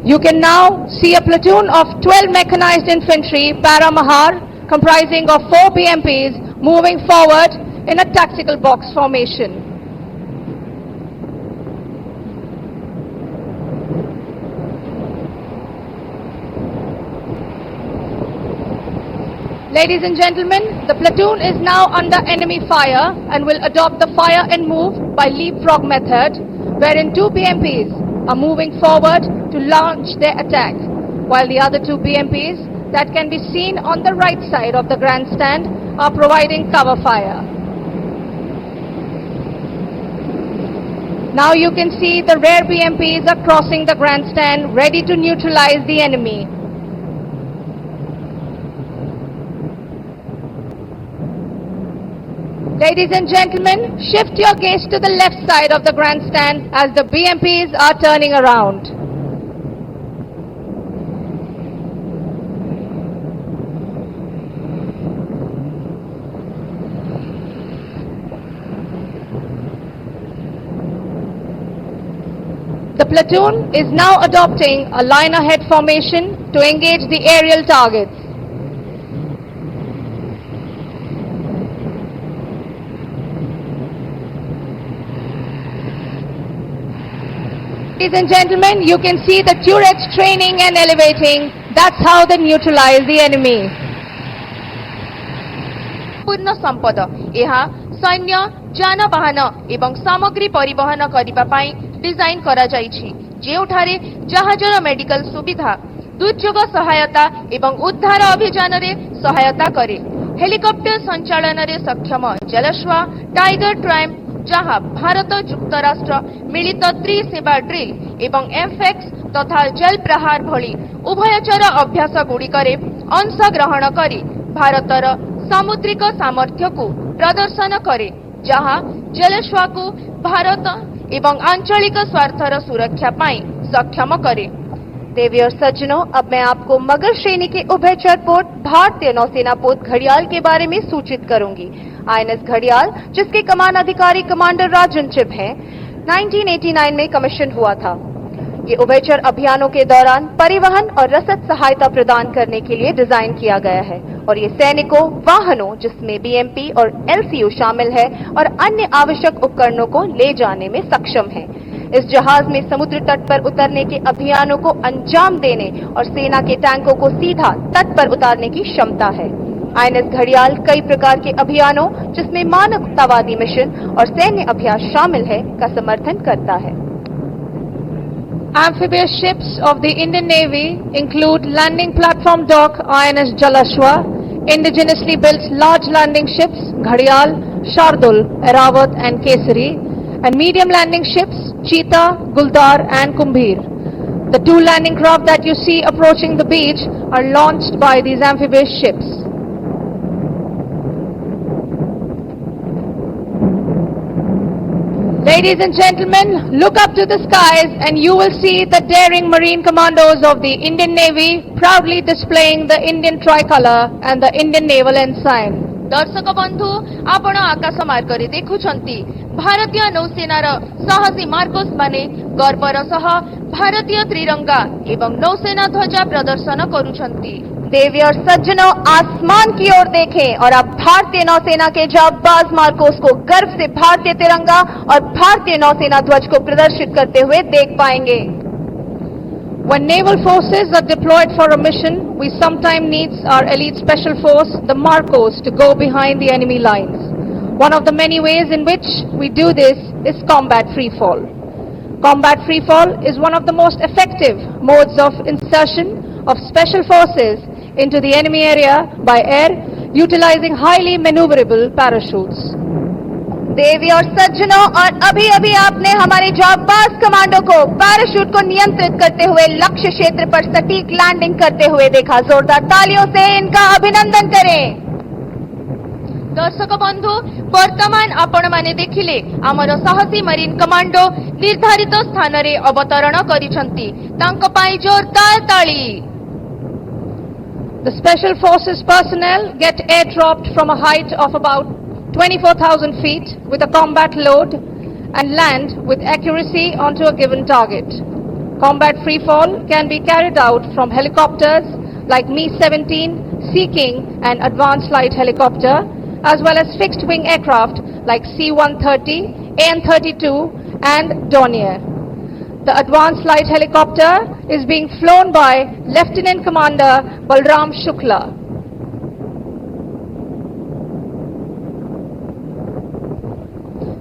You can now see a platoon of 12 mechanized infantry Paramahar comprising of 4 BMPs moving forward in a tactical box formation. Ladies and gentlemen, the platoon is now under enemy fire and will adopt the fire and move by leapfrog method, wherein 2 BMPs are moving forward to launch their attack, while the other 2 BMPs that can be seen on the right side of the grandstand are providing cover fire. Now you can see the rear BMPs are crossing the grandstand, ready to neutralize the enemy. Ladies and gentlemen, shift your gaze to the left side of the grandstand as the BMPs are turning around. The platoon is now adopting a line ahead formation to engage the aerial targets. Ladies and gentlemen, you can see the turrets training and elevating. That's how they neutralize the enemy. पूर्ण संपद यह सैन्य जानवाहन एवं सामग्री परिवहन करिबा पाई design करा जाइछि, जेउठारे जहाजर medical सुविधा, दुर्योग सहायता एवं उद्धार अभियान रे सहायता करे। हेलिकॉप्टर संचालन रे सक्षम जलश्वा टाइगर ट्रायम्फ, जहां भारत युक्तराष्ट्र मिलित त्रिसेवा ड्रिल एवं एफएक्स तथा जल प्रहार भली उभयचर अभ्यास गुड़िकरे अंश ग्रहण करी भारतर सामुद्रिक सामर्थ्य को प्रदर्शन करे, जहां जलश्वा को भारत एवं आंचलिक स्वार्थर सुरक्षा पाई सक्षम करे। देवी और सज्जनों, अब मैं आपको मगर श्रेणी के उभयचर पोत भारतीय नौसेना पोत घड़ियाल के बारे में सूचित करूंगी। आईएनएस घड़ियाल, जिसके कमान अधिकारी कमांडर राजन चिब हैं, 1989 में कमीशन हुआ था। ये उभयचर अभियानों के दौरान परिवहन और रसद सहायता प्रदान करने के लिए डिजाइन किया गया है और ये सैनिकों, वाहनों जिसमें बीएमपी और एलसीयू शामिल है और अन्य आवश्यक उपकरणों को ले जाने में सक्षम है। इस जहाज में समुद्र तट पर उतरने के अभियानों को अंजाम देने और सेना के टैंकों को सीधा तट पर उतारने की क्षमता है। आईएनएस घड़ियाल कई प्रकार के अभियानों, जिसमें मानवतावादी मिशन और सैन्य अभ्यास शामिल है, का समर्थन करता है। Amphibious ships of the Indian Navy include landing platform dock INS Jalashwa, indigenously built large landing ships Ghadial, Shardul, Eravat and Kesari, and medium landing ships Cheetah, Guldar and Kumbhir. The 2 landing craft that you see approaching the beach are launched by these amphibious ships. Ladies and gentlemen, look up to the skies and you will see the daring marine commandos of the Indian Navy proudly displaying the Indian tricolor and the Indian naval ensign. दर्शक बंधु, आपण आकाश मार्गरे देखुछंती भारतीय नौसेनार साहसी Marcos माने गर्वर सह भारतीय त्रिरंगा एवं नौसेना ध्वजा प्रदर्शन करुछंती। देवी और सज्जनों, आसमान की ओर देखें और आप भारतीय नौसेना के जाबाज मार्कोस को गर्व से भारतीय तिरंगा और भारतीय नौसेना ध्वज को प्रदर्शित करते हुए देख पाएंगे। When naval forces are deployed for a mission, we sometimes need our elite special force, the Marcos, to go behind the enemy lines. One of the many ways in which we do this is combat freefall. Combat freefall is one of the most effective modes of insertion of special forces into the enemy area by air, utilizing highly maneuverable parachutes. देवी और सज्जनों, और अभी अभी आपने हमारे जाबाज commando को parachute को नियंत्रित करते हुए लक्ष्य क्षेत्र पर सटीक लैंडिंग करते हुए देखा। जोरदार तालियों से इनका अभिनंदन करें। दर्शक बंधु, वर्तमान आपण माने देखिले आमर साहसी मरीन कमांडो निर्धारित स्थान रे अवतरण करिसंती। तांको पाई जोरदार ताली। The Special Forces personnel get airdropped from a height of about 24,000 feet with a combat load and land with accuracy onto a given target. Combat free fall can be carried out from helicopters like Mi-17, Sea King and Advanced Light Helicopter, as well as fixed wing aircraft like C-130, AN-32 and Dornier. The Advanced Light Helicopter is being flown by Lieutenant Commander Balram Shukla.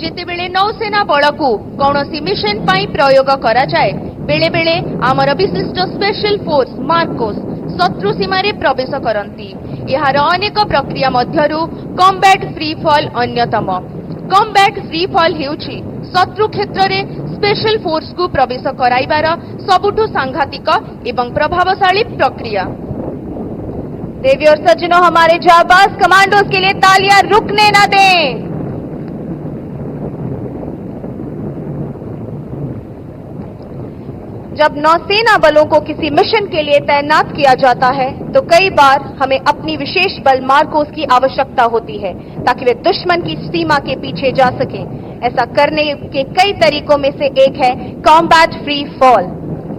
ଯେତେବେଳେ ନୌସେନା ବଳକୁ କୌଣସି mission ପାଇଁ ପ୍ରୟୋଗ କରାଯାଏ, ବେଳେ ବେଳେ ଆମର ବିଶିଷ୍ଟ ସ୍ପେଶାଲ ଫୋର୍ସ ମାର୍କୋସ୍ ଶତ୍ରୁ ସୀମାରେ ପ୍ରବେଶ କରନ୍ତି। ଏହାର ଅନେକ ପ୍ରକ୍ରିୟା ମଧ୍ୟରୁ କମ୍ବାଟ୍ ଫ୍ରି ଫଲ୍ ଅନ୍ୟତମ। କମ୍ବାଟ୍ ଫ୍ରି ଫଲ୍ ହେଉଛି ଶତ୍ରୁ କ୍ଷେତ୍ରରେ ସ୍ପେଶାଲ ଫୋର୍ସକୁ ପ୍ରବେଶ କରାଇବାର ସବୁଠୁ ସାଂଘାତିକ ଏବଂ ପ୍ରଭାବଶାଳୀ ପ୍ରକ୍ରିୟା। देवी और सज्जनों, हमारे जाबाज कमांडोज के लिए तालियां रुकने न दें। जब नौसेना बलों को किसी मिशन के लिए तैनात किया जाता है तो कई बार हमें अपनी विशेष बल मार्कोस की आवश्यकता होती है ताकि वे दुश्मन की सीमा के पीछे जा सकें। ऐसा करने के कई तरीकों में से एक है combat free fall.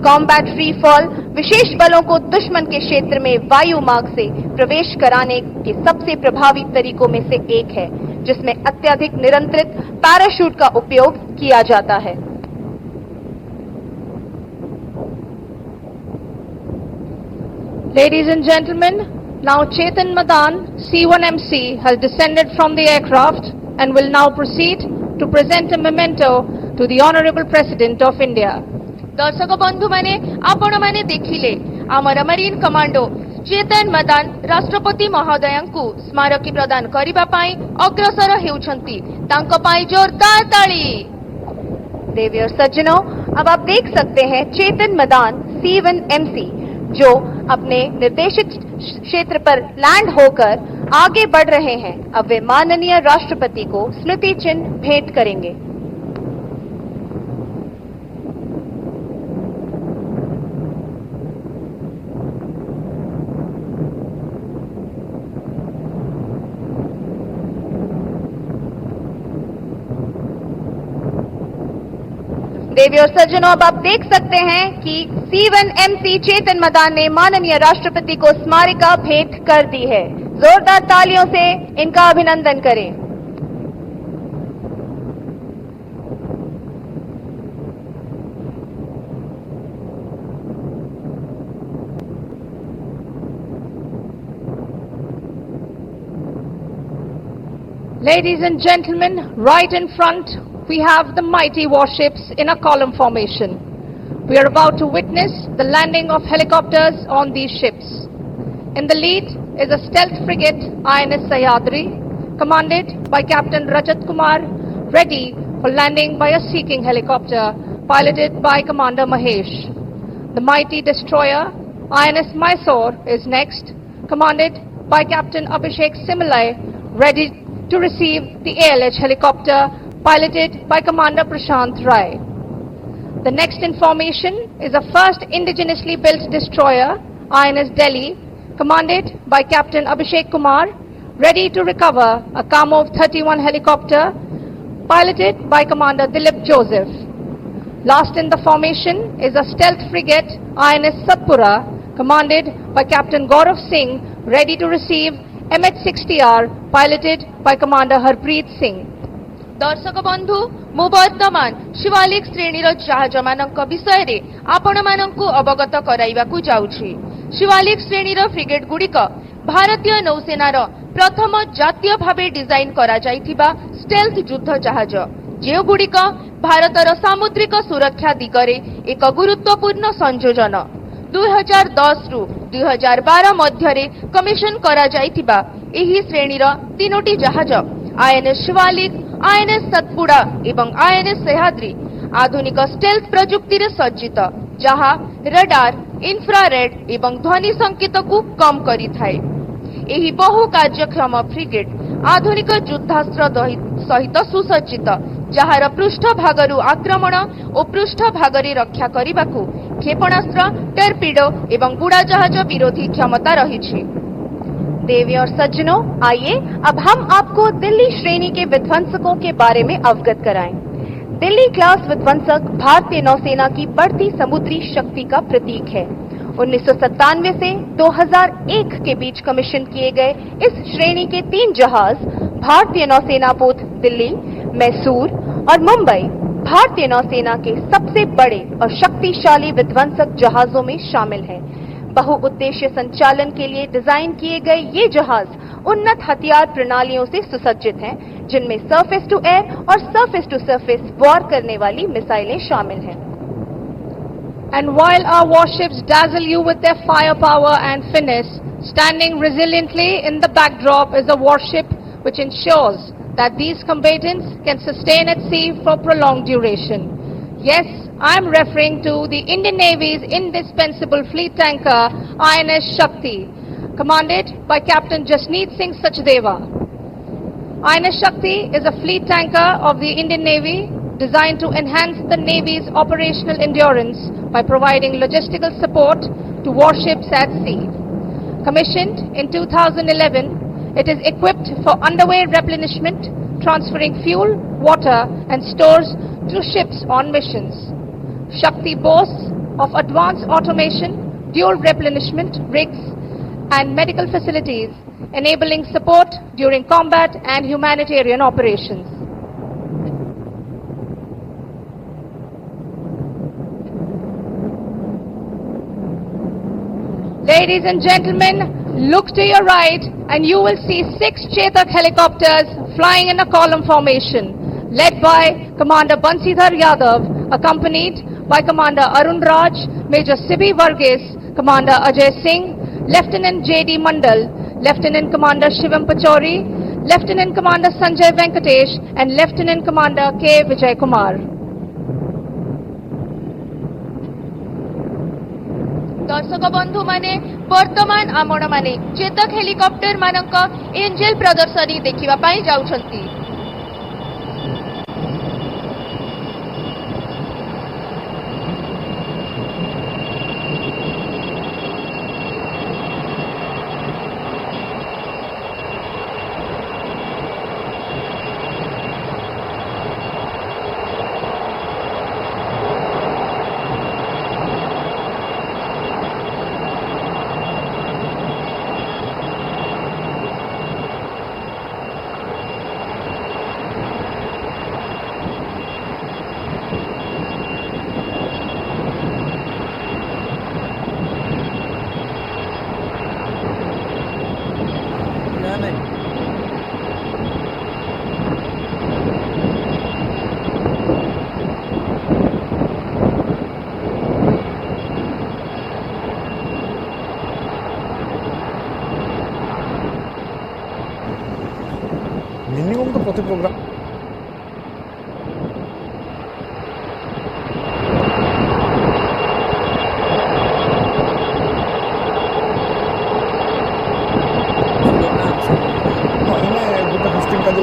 Combat free fall विशेष बलों को दुश्मन के क्षेत्र में वायु मार्ग से प्रवेश कराने के सबसे प्रभावी तरीकों में से एक है, जिसमें अत्यधिक नियंत्रित पैराशूट का उपयोग किया जाता है। Ladies and gentlemen, now Chetan Madan, C-1MC, has descended from the aircraft and will now proceed to present a memento to the Honorable President of India. दर्शक बंधु माने आपण माने देखिले आमर मरीन कमांडो चेतन मदान राष्ट्रपति महोदयंकु स्मारकी प्रदान करिबा पाई अग्रसर हेउछंती। तांको पाई जोरदार ताली। देवी और सज्जनों, अब आप देख सकते हैं चेतन मदान C-1MC जो अपने निर्देशित क्षेत्र पर लैंड होकर आगे बढ़ रहे हैं। अब वे माननीय राष्ट्रपति को स्मृति चिन्ह भेंट करेंगे। देवी और सज्जनों, अब आप देख सकते हैं कि C-1MC चेतन मदान ने माननीय राष्ट्रपति को स्मारिका भेंट कर दी है। जोरदार तालियों से इनका अभिनंदन करें। Ladies and gentlemen, right in front we have the mighty warships in a column formation. We are about to witness the landing of helicopters on these ships. In the lead is a stealth frigate INS Sahyadri, commanded by Captain Rajat Kumar, ready for landing by a Sea King helicopter piloted by Commander Mahesh. The mighty destroyer INS Mysore is next, commanded by Captain Abhishek Similai, ready to receive the ALH helicopter piloted by Commander Prashant Rai. The next in formation is a first indigenously built destroyer, INS Delhi, commanded by Captain Abhishek Kumar, ready to recover a Kamov 31 helicopter, piloted by Commander Dilip Joseph. Last in the formation is a stealth frigate, INS Satpura, commanded by Captain Gaurav Singh, ready to receive MH-60R, piloted by Commander Harpreet Singh. दर्शक बंधु मु वर्तमान शिवालिक श्रेणीर जहाज मानक विषय रे आपण मानकु अवगत कराइबाकु जाउछि। शिवालिक श्रेणीर फ्रिगेट गुड़िक भारतीय नौसेनार प्रथम जातीय भावे डिजाइन करा जाइथिबा स्टेल्थ युद्ध जहाज, जे गुड़िक भारतर सामुद्रिक सुरक्षा दिगरे एक गुरुत्वपूर्ण संयोजन। 2010 रु 2012 मध्यरे कमिशन करा जाइथिबा एही श्रेणीर तीनोटी जहाज आईएनएस शिवालिक, आईएनएस सतपुड़ा एवं आईएनएस सह्याद्री आधुनिक स्टेल्थ प्रजुक्ति रे सज्जित, जहाँ रडार, इंफ्रारेड एवं ध्वनि संकेत को कम करी थाए। एही बहु कार्यक्षम फ्रिगेट आधुनिक युद्धास्त्र सहित सुसज्जित, जहार पृष्ठ भागरु आक्रमण और पृष्ठ भागरे रक्षा करिबाकु क्षेपणास्त्र, टर्पिडो एवं बुड़ाजहाज विरोधी क्षमता रही। देवी और सज्जनों, आइए अब हम आपको दिल्ली श्रेणी के विध्वंसकों के बारे में अवगत कराएं। दिल्ली क्लास विध्वंसक भारतीय नौसेना की बढ़ती समुद्री शक्ति का प्रतीक है। 1997 से 2001 के बीच कमीशन किए गए इस श्रेणी के 3 जहाज भारतीय नौसेना पोत दिल्ली, मैसूर और मुंबई भारतीय नौसेना के सबसे बड़े और शक्तिशाली विध्वंसक जहाजों में शामिल हैं। बहुउद्देश्य संचालन के लिए डिजाइन किए गए ये जहाज उन्नत हथियार प्रणालियों से सुसज्जित हैं, जिनमें सरफेस टू एयर और सरफेस टू सरफेस वॉर करने वाली मिसाइलें शामिल हैं। And while our warships dazzle you with their firepower and finesse, standing resiliently in the backdrop is a warship which ensures that these combatants can sustain at sea for prolonged duration. Yes, I am referring to the Indian Navy's indispensable fleet tanker INS Shakti, commanded by Captain Jasneet Singh Sachdeva. INS Shakti is a fleet tanker of the Indian Navy designed to enhance the Navy's operational endurance by providing logistical support to warships at sea. Commissioned in 2011, it is equipped for underway replenishment, transferring fuel, water and stores to ships on missions. Shakti boasts of advanced automation, dual replenishment rigs and medical facilities, enabling support during combat and humanitarian operations. Ladies and gentlemen, look to your right and you will see 6 Chetak helicopters flying in a column formation, led by Commander Bansidhar Yadav, accompanied by Commander Arun Raj, Major Sibi Varghese, Commander Ajay Singh, Lieutenant J.D. Mandal, Lieutenant Commander Shivam Pachori, Lieutenant Commander Sanjay Venkatesh and Lieutenant Commander K. Vijay Kumar. दर्शक बंधु माने वर्तमान आपण माने Chetak helicopter मानक angel प्रदर्शनी देखिबा पाई जाउछंती। Minimum तो प्रति प्रोग्राम गोटे होस्टिंग का जो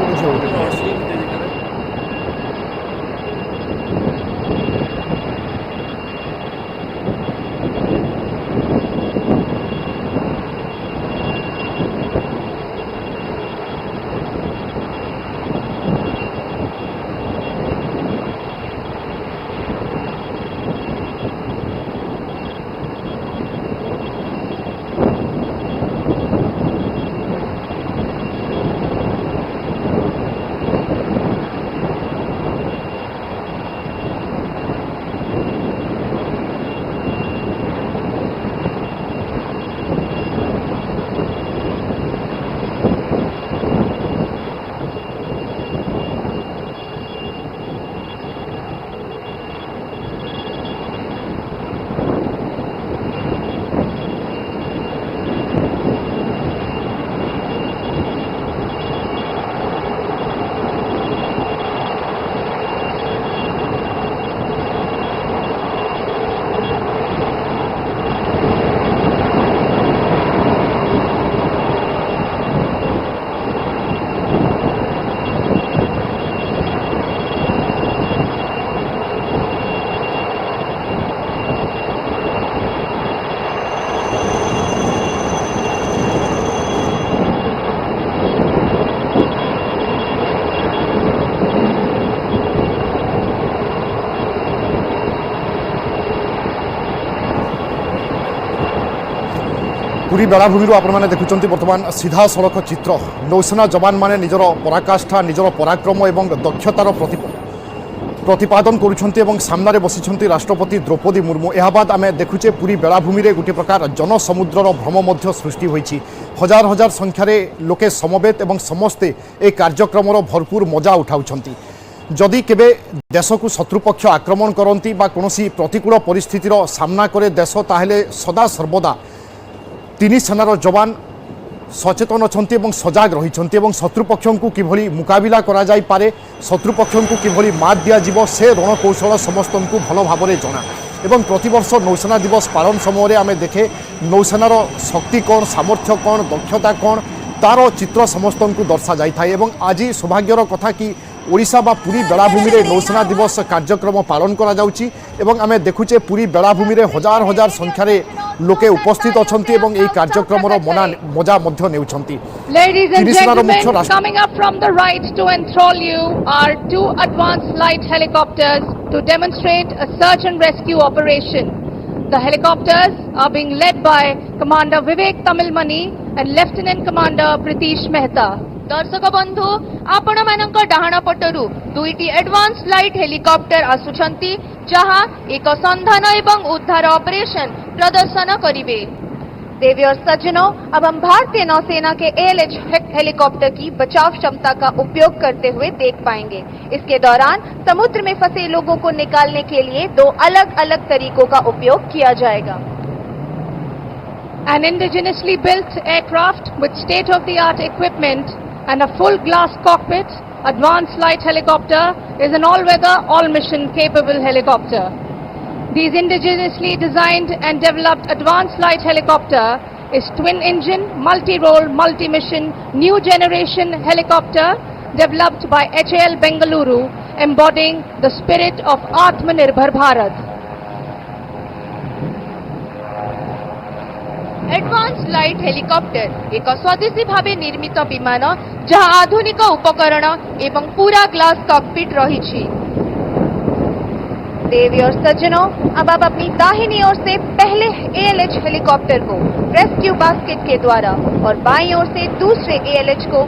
पुरी बेलाभूमि आपने देखुं बर्तमान सीधा सड़क चित्र नौसेना जवान मैंने निजर पराकाष्ठा निजर पराक्रम और दक्षतार प्रतिपादन करुँच सामने बसी राष्ट्रपति द्रौपदी मुर्मू यह बाद आम देखुचे पुरी बेलाभूमि में गोटे प्रकार जनसमुद्रर भ्रम सृष्टि होती हजार हजार संख्यार लोके समवेत और समस्ते ए कार्यक्रम भरपूर मजा उठाउछंती जदि केबे देश को शत्रुपक्ष आक्रमण करती कौन प्रतिकूल परिस्थितिर सामना करे देश ताहेले सदा सर्वदा तीन सेनार जवान सचेतन अच्छी सजग रही शत्रुपक्ष को किभली मुकाबिला करा जाई पारे शत्रुपक्ष को किभली मात दिया से रणकौशल समस्त को भल भाव जना एवं प्रतिवर्ष नौसेना दिवस पालन समय आम देखे नौसेनार शक्ति कौन सामर्थ्य कौन दक्षता कौन तार चित्र समस्त को दर्शा जाए आज सौभाग्यर कथा कि ओडिशा बा पुरी बेलाभूमि में नौसेना दिवस कार्यक्रम पालन करा जाउची एवं आमे देखुचे पुरी बेलाभूमि में हजार हजार संख्यार लोके उपस्थित अछंती एवं एई कार्यक्रम मजा मध्य नेउछंती। Ladies and gentlemen, coming up from the right to enthrall you are two advanced light helicopters to demonstrate a search and rescue operation. The helicopters are being led by Commander Vivek Tamilmani and Lieutenant Commander Pritish Mehta. दर्शक बंधु आपण मानक डाहाण पटरु दुईटी advance light helicopter आसुछंती जहां एक संधान एवं उद्धार operation प्रदर्शन करिवे। देवी और सज्जनों, अब हम भारतीय नौसेना के ALH हेलीकॉप्टर की बचाव क्षमता का उपयोग करते हुए देख पाएंगे। इसके दौरान समुद्र में फंसे लोगों को निकालने के लिए दो अलग अलग तरीकों का उपयोग किया जाएगा। An indigenously built aircraft with state-of-the-art equipment and a full glass cockpit, advanced light helicopter is an all-weather, all-mission capable helicopter. These indigenously designed and developed advanced light helicopter is twin-engine, multi-role, multi-mission, new generation helicopter developed by HAL Bengaluru, embodying the spirit of Atmanirbhar Bharat. Advance light helicopter एक स्वदेशी भावे निर्मित विमान जहां आधुनिक उपकरण एवं पूरा glass cockpit रही। देवी और सज्जनों, अब आप अपनी दाहिनी ओर से पहले ALH हेलीकॉप्टर को रेस्क्यू बास्केट के द्वारा और बाईं ओर से दूसरे ALH को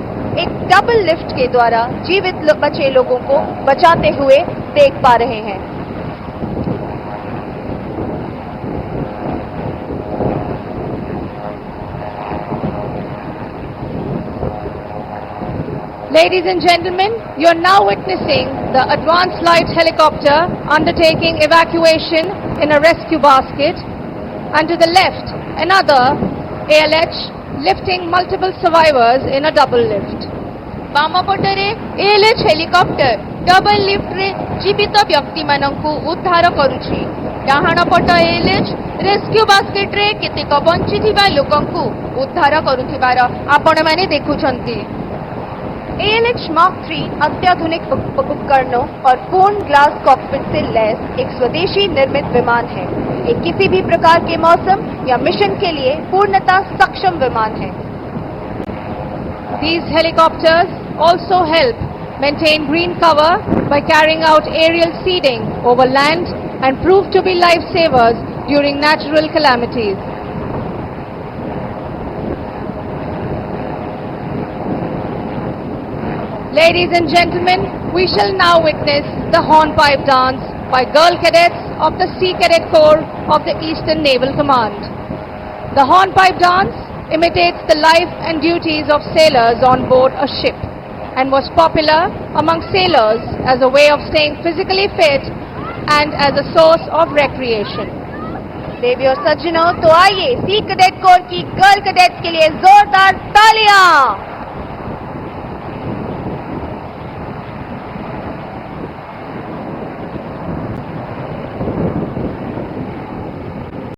एक डबल लिफ्ट के द्वारा जीवित बचे लोगों को बचाते हुए देख पा रहे हैं। Ladies and gentlemen, you are now witnessing the advanced light helicopter undertaking evacuation in a rescue basket, and to the left, another ALH lifting multiple survivors in a double lift. बामपटरे ALH helicopter double lift रे जीवित व्यक्ति मानकु उद्धार करूछि। डाहाण पट ALH rescue basket रे केतेक बंचिथिबा लोकंकु उद्धार करूथिबार आपण माने देखुछंती। ALH Mark III अत्याधुनिक उपकरणों और पूर्ण ग्लास कॉकपिट से लैस एक स्वदेशी निर्मित विमान है। ये किसी भी प्रकार के मौसम या मिशन के लिए पूर्णतः सक्षम विमान है। These helicopters also help maintain green cover by carrying out aerial seeding over land and prove to be lifesavers during natural calamities. Ladies and gentlemen, we shall now witness the hornpipe dance by girl cadets of the Sea Cadet Corps of the Eastern Naval Command. The hornpipe dance imitates the life and duties of sailors on board a ship and was popular among sailors as a way of staying physically fit and as a source of recreation. देवी और सज्जनों, तो आइए C cadet corps की girl cadets के लिए जोरदार तालियां।